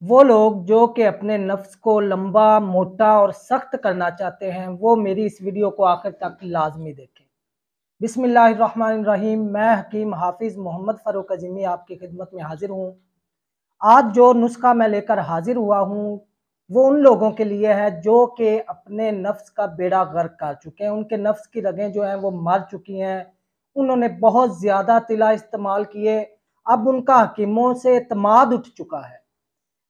वो लोग जो कि अपने नफ्स को लंबा, मोटा और सख्त करना चाहते हैं, वो मेरी इस वीडियो को आखिर तक लाज़मी देखें। बिस्मिल्लाहिर्रहमानिर्रहीम। मैं हकीम हाफिज़ मोहम्मद फ़ारूक अज़ीमी आपकी खिदमत में हाज़िर हूँ। आज जो नुस्ख़ा मैं लेकर हाज़िर हुआ हूँ, वो उन लोगों के लिए है जो कि अपने नफ्स का बेड़ा गर्क कर चुके हैं। उनके नफ्स की रगें जो हैं वो मर चुकी हैं। उन्होंने बहुत ज़्यादा तिला इस्तेमाल किए, अब उनका हकीमों से एतमाद उठ चुका है।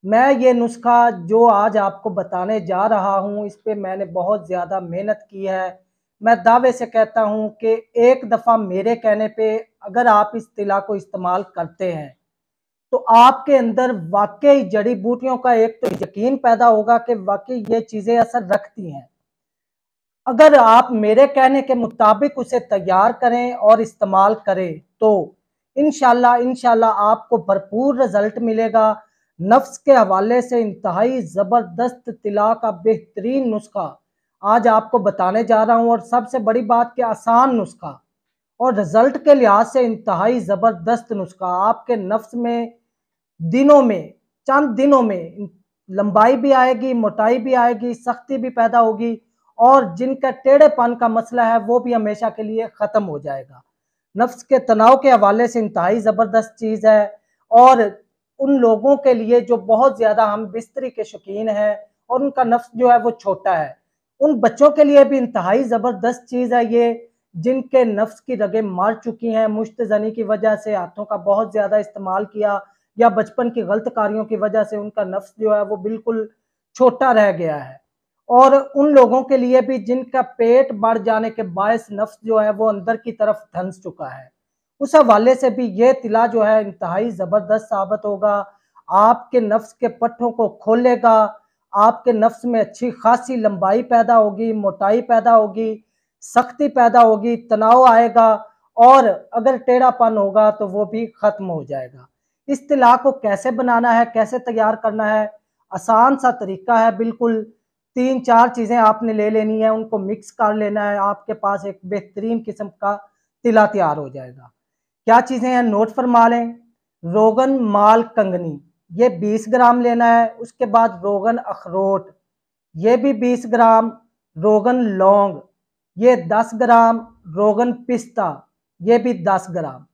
मैं ये नुस्ख़ा जो आज आपको बताने जा रहा हूँ, इस पे मैंने बहुत ज़्यादा मेहनत की है। मैं दावे से कहता हूँ कि एक दफ़ा मेरे कहने पे अगर आप इस तिला को इस्तेमाल करते हैं, तो आपके अंदर वाक़ई जड़ी-बूटियों का एक तो यकीन पैदा होगा कि वाक़ई ये चीज़ें असर रखती हैं। अगर आप मेरे कहने के मुताबिक उसे तैयार करें और इस्तेमाल करें, तो इंशाअल्लाह आपको भरपूर रिज़ल्ट मिलेगा। नफ्स के हवाले से इंतहाई ज़बरदस्त तिला का बेहतरीन नुस्ख़ा आज आपको बताने जा रहा हूँ, और सबसे बड़ी बात कि आसान नुस्ख़ा और रिज़ल्ट के लिहाज से इंतहाई ज़बरदस्त नुस्ख़ा। आपके नफ्स में दिनों में, चंद दिनों में लंबाई भी आएगी, मोटाई भी आएगी, सख्ती भी पैदा होगी, और जिनका टेढ़ेपन का मसला है वो भी हमेशा के लिए ख़त्म हो जाएगा। नफ्स के तनाव के हवाले से इंतहाई ज़बरदस्त चीज़ है, और उन लोगों के लिए जो बहुत ज़्यादा हम बिस्तरी के शौकीन हैं और उनका नफ्स जो है वो छोटा है, उन बच्चों के लिए भी इंतहाई ज़बरदस्त चीज़ है ये, जिनके नफ्स की रगें मर चुकी हैं मुश्तज़नी की वजह से, हाथों का बहुत ज़्यादा इस्तेमाल किया या बचपन की गलत कार्यों की वजह से उनका नफ्स जो है वो बिल्कुल छोटा रह गया है। और उन लोगों के लिए भी जिनका पेट बढ़ जाने के बायस नफ्स जो है वो अंदर की तरफ धंस चुका है, उस हवाले से भी ये तिला जो है इंतहाई ज़बरदस्त साबित होगा। आपके नफ्स के पट्ठों को खोलेगा, आपके नफ्स में अच्छी खासी लंबाई पैदा होगी, मोटाई पैदा होगी, सख्ती पैदा होगी, तनाव आएगा, और अगर टेढ़ापन होगा तो वो भी ख़त्म हो जाएगा। इस तिला को कैसे बनाना है, कैसे तैयार करना है, आसान सा तरीका है बिल्कुल। 3-4 चीज़ें आपने ले लेनी है, उनको मिक्स कर लेना है, आपके पास एक बेहतरीन किस्म का तिला तैयार हो जाएगा। क्या चीज़ें हैं नोट फरमा लें। रोगन माल कंगनी, ये 20 ग्राम लेना है। उसके बाद रोगन अखरोट, ये भी 20 ग्राम। रोगन लौंग, ये 10 ग्राम। रोगन पिस्ता, ये भी 10 ग्राम।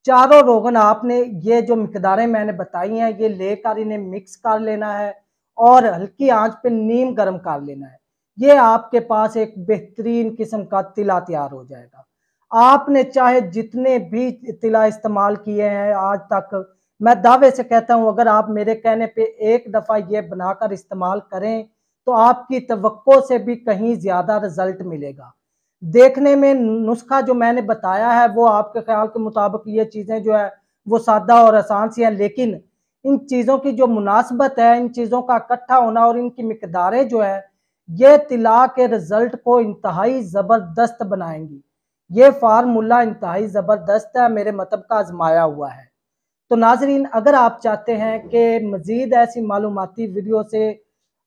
चारों रोगन आपने ये जो मिकदारें मैंने बताई हैं ये लेकर इन्हें मिक्स कर लेना है, और हल्की आंच पे नीम गर्म कर लेना है। ये आपके पास एक बेहतरीन किस्म का तिला तैयार हो जाएगा। आपने चाहे जितने भी तिला इस्तेमाल किए हैं आज तक, मैं दावे से कहता हूँ अगर आप मेरे कहने पे एक दफ़ा ये बनाकर इस्तेमाल करें, तो आपकी तवक्को से भी कहीं ज़्यादा रिज़ल्ट मिलेगा। देखने में नुस्खा जो मैंने बताया है वो आपके ख्याल के मुताबिक ये चीज़ें जो है वो सादा और आसान सी हैं, लेकिन इन चीज़ों की जो मुनासबत है, इन चीज़ों का इकट्ठा होना और इनकी मिकदारें जो है, ये तिला के रिज़ल्ट को इंतहाई ज़बरदस्त बनाएँगी। ये फ़ार्मूला इंतहाई ज़बरदस्त है, मेरे मतलब का आज़माया हुआ है। तो नाज़रीन, अगर आप चाहते हैं कि मज़ीद ऐसी मालूमाती वीडियो से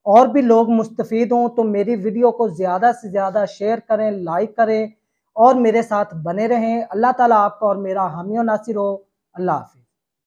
और भी लोग मुस्तफ़ीद हों, तो मेरी वीडियो को ज़्यादा से ज़्यादा शेयर करें, लाइक करें और मेरे साथ बने रहें। अल्लाह ताला आपका और मेरा हामी और नासिर हो। अल्लाह हाफ़िज़।